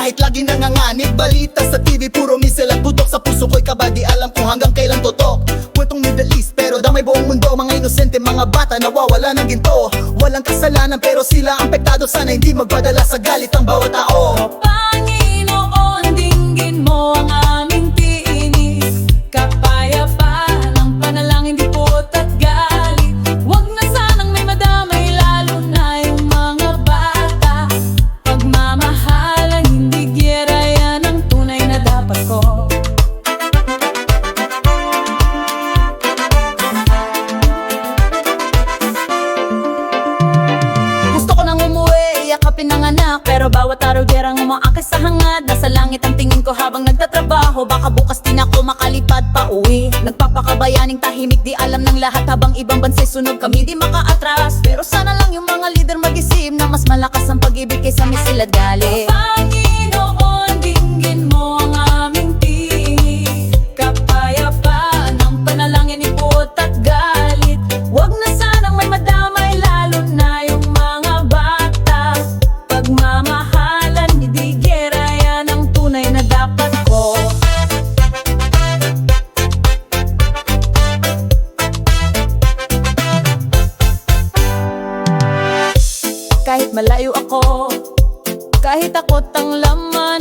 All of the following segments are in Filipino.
kahit lagi nanganganib. Balita sa TV, puro misel at putok. Sa puso ko'y kaba, di alam kung hanggang kailan tutok. Kwentong Middle East, pero damay buong mundo. Mga inosente, mga bata, nawawala ng ginto. Walang kasalanan, pero sila ang pektado. Sana hindi magpadala sa galit ang bawat tao. Panginoon, dinggin mo ang aming tiinis. Kapayapaan ang panalangin, di puot at galit. Huwag na sanang may madamay, lalo na yung mga bata. Pagmamahalan, hindi giyera, yan ang tunay na dapat ko. Gusto ko nang umuwi, yakapin ng anak, pero bawat araw gerang umaakay sa hangad. Nasa langit ang tingin ko habang nagtatrabaho. Baka bukas din ako makalipad pa uwi. Nagpapakabayaning tahimik, di alam ng lahat. Habang ibang bansay sunog, kami di makaatras. Pero sana lang yung mga leader mag-isip na mas malakas ang pag-ibig kaysa misil at galit. Panginoon, dinggin mo ang aming tinig. Kapayapaan ang panalangin, ipot at galit. Huwag na sanang may madamay, lalo na yung mga bata. Pagmamahalan, hindi giyera, yan ang tunay na dapat ko. Kahit malayo ako, kahit takot ang laman,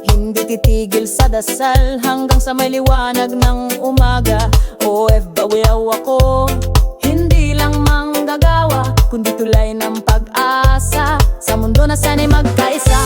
hindi titigil sa dasal hanggang sa may liwanag ng umaga. OFW ako, hindi lang manggagawa, kundi tulay ng pag-asa sa mundo na sana'y magkaisa.